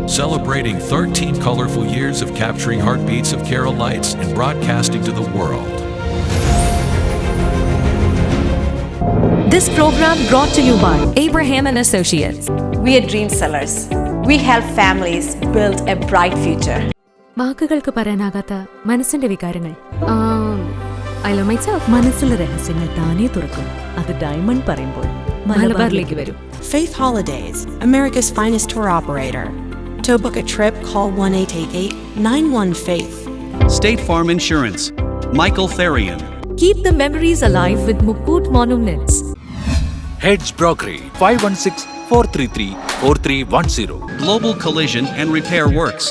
celebrating 13 colorful years of capturing heartbeats of Keralites and broadcasting to the world. This program brought to you by Abraham and Associates. We are dream sellers. We help families build a bright future. വാക്കുകൾക്ക് പറയാനാകാത്ത മനസ്സിന്റെ വികാരങ്ങൾ. I love myself. മനസ്സിലെ രഹസ്യങ്ങൾ താനേ തുറക്കും. അത് diamond പറയുമ്പോൾ മലബാറിലേക്ക് വരും. Faith Holidays, America's finest tour operator. To book a trip, call 1-888-91-FAITH. State Farm Insurance, Michael Therian. Keep the memories alive with Mukut Monuments. Heads Brokery 516-433-4310. Global Collision and Repair Works,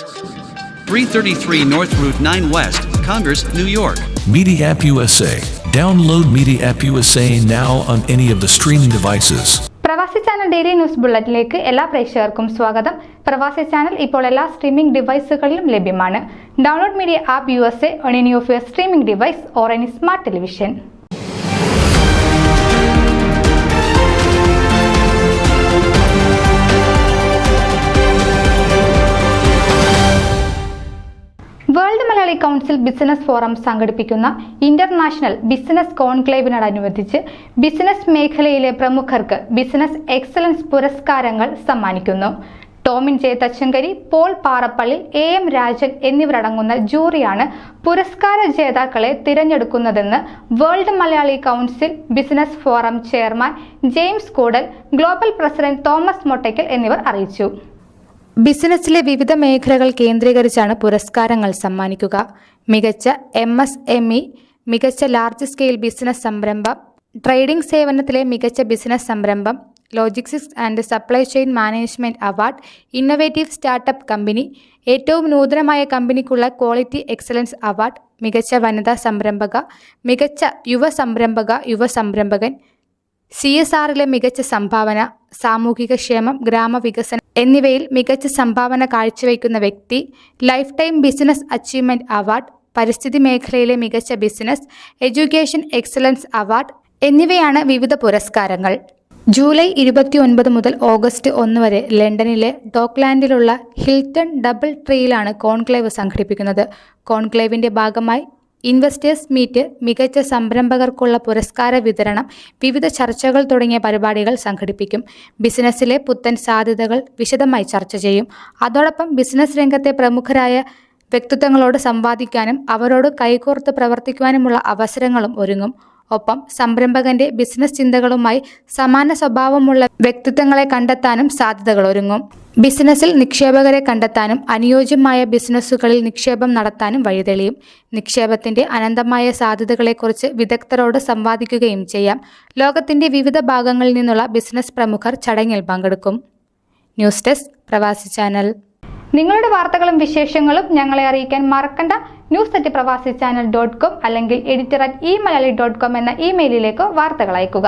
333 North Route 9 West, Congress, New York. Media App USA. Download Media App USA now on any of the streaming devices. പ്രവാസി channel daily news ബുള്ളറ്റിലേക്ക് എല്ലാ പ്രേക്ഷകർക്കും സ്വാഗതം. പ്രവാസി channel ഇപ്പോൾ എല്ലാ streaming ഡിവൈസുകളിലും ലഭ്യമാണ്. Download media app USA on any of your streaming device or any smart television. World Malayali council business forum സംഘടിപ്പിക്കുന്ന international business കോൺക്ലേവിനോടനുബന്ധിച്ച് ബിസിനസ് മേഖലയിലെ പ്രമുഖർക്ക് ബിസിനസ് എക്സലൻസ് പുരസ്കാരങ്ങൾ സമ്മാനിക്കുന്നു. Tomin J Thachankary, Paul Parappally, AM Rajan എന്നിവരടങ്ങുന്ന ജൂറിയാണ് പുരസ്കാര ജേതാക്കളെ തിരഞ്ഞെടുക്കുന്നതെന്ന് world Malayali council business forum chairman James Koodal, global president Thomas Mottakkal എന്നിവർ അറിയിച്ചു. ബിസിനസ്സിലെ വിവിധ മേഖലകൾ കേന്ദ്രീകരിച്ചാണ് പുരസ്കാരങ്ങൾ സമ്മാനിക്കുക. മികച്ച MSME, മികച്ച ലാർജ് സ്കെയിൽ ബിസിനസ് സംരംഭം, ട്രേഡിംഗ് സേവനത്തിലെ മികച്ച ബിസിനസ് സംരംഭം, logistics and supply chain management award, innovative startup company, ഏറ്റവും നൂതനമായ കമ്പനിക്കുള്ള ക്വാളിറ്റി എക്സലൻസ് അവാർഡ്, മികച്ച വനിതാ സംരംഭക, മികച്ച യുവ സംരംഭകൻ, CSRലെ മികച്ച സംഭാവന, സാമൂഹിക ക്ഷേമം, ഗ്രാമവികസനം എന്നിവയിൽ മികച്ച സംഭാവന കാഴ്ചവെക്കുന്ന വ്യക്തി, life time business achievement award, പരിസ്ഥിതി മേഖലയിലെ മികച്ച ബിസിനസ്, എഡ്യൂക്കേഷൻ എക്സലൻസ് അവാർഡ് എന്നിവയാണ് വിവിധ പുരസ്കാരങ്ങൾ. ജൂലൈ 29 മുതൽ ഓഗസ്റ്റ് 1 വരെ ലണ്ടനിലെ ഡോക്ലാൻഡിലുള്ള ഹിൽട്ടൺ ഡബിൾ ട്രീയിലാണ് കോൺക്ലേവ് സംഘടിപ്പിക്കുന്നത്. കോൺക്ലേവിന്റെ ഭാഗമായി ഇൻവെസ്റ്റേഴ്സ് മീറ്റ്, മികച്ച സംരംഭകർക്കുള്ള പുരസ്കാര വിതരണം, വിവിധ ചർച്ചകൾ തുടങ്ങിയ പരിപാടികൾ സംഘടിപ്പിക്കും. ബിസിനസ്സിലെ പുത്തൻ സാധ്യതകൾ വിശദമായി ചർച്ച ചെയ്യും. അതോടൊപ്പം ബിസിനസ് രംഗത്തെ പ്രമുഖരായ വ്യക്തിത്വങ്ങളോട് സംവാദിക്കാനും അവരോട് കൈകോർത്ത് പ്രവർത്തിക്കുവാനുമുള്ള അവസരങ്ങളും ഒരുങ്ങും. ഒപ്പം സംരംഭകന്റെ ബിസിനസ് ചിന്തകളുമായി സമാന സ്വഭാവമുള്ള വ്യക്തിത്വങ്ങളെ കണ്ടെത്താനും സാധ്യതകൾ ഒരുങ്ങും. ബിസിനസ്സിൽ നിക്ഷേപകരെ കണ്ടെത്താനും അനുയോജ്യമായ ബിസിനസ്സുകളിൽ നിക്ഷേപം നടത്താനും വഴിതെളിയും. നിക്ഷേപത്തിന്റെ അനന്തമായ സാധ്യതകളെക്കുറിച്ച് വിദഗ്ധരോട് സംവാദിക്കുകയും ചെയ്യാം. ലോകത്തിന്റെ വിവിധ ഭാഗങ്ങളിൽ നിന്നുള്ള ബിസിനസ് പ്രമുഖർ ചടങ്ങിൽ പങ്കെടുക്കും. ന്യൂസ് ഡെസ്ക്, പ്രവാസി ചാനൽ. നിങ്ങളുടെ വാർത്തകളും വിശേഷങ്ങളും ഞങ്ങളെ അറിയിക്കാൻ മറക്കണ്ട. news@pravasichannel.com അല്ലെങ്കിൽ editor@eMalayali.com എന്ന ഇമെയിലിലേക്ക് വാർത്തകൾ അയക്കുക.